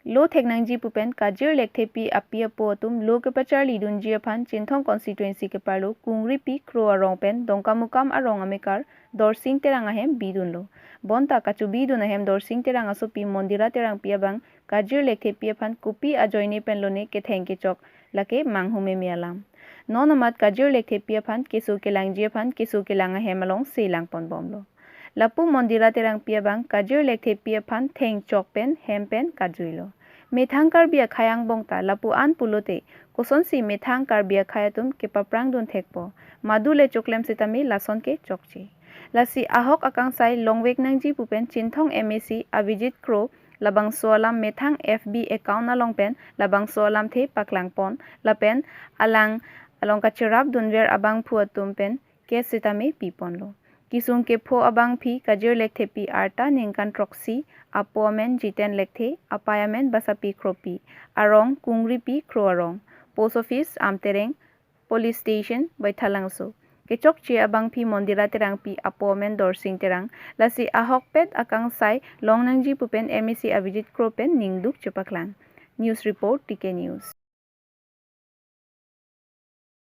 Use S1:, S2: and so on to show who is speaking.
S1: Lo Teknangji Pupen Kajir Lektepi Apia Potum Lo Kepachari Dunji Aphan Chinthong constituency ke parlo Kungri Pi Kro Arong Pen Dongkamukam Arong Amekar Dorsing Terangahem Bidunlo Bonta Kachobi Dunahem Dorsing Terangasopi Mondira Terangpi abang Kajir Lektepi Aphan Kupi Ajoine Penlone ke theng ke chok lake manghume mialam Nonamat Kajir Lektepi Aphan Kesu Kelangji Aphan Kesu Kelanga Hemalong Selang Pon Bomlo Lapu Mondira Terangpi abang Kajir Lektepi Aphan theng chok pen hem pen kajuilo Methang karbia khayang bongta lapu an pulote kosonsi methang karbia khayatum ke paprang dun thekpo madule choklem sitami lason ke chokche lasi ahok akang sai longwek nangji pupen chinthong MAC Abhijit Kro labang soalam methang FB account alongpen labang soalam the paklang pon lapen along kachirap dunwer abang phuatum pen ke sitami piponlo Kisung ke pho abang phi Kajir Lektepi arta ningkan troksi apomen jiten lekthe apayamen basapi kropi arong kungri pi kro arong post office amtereng police station baithalangso kechok che abang phi Mondira Terangpi apomen dorsing terang lasi ahok pet akang sai longnangji pupen MAC Abhijit Kro pen ningduk chupaklang news report TK News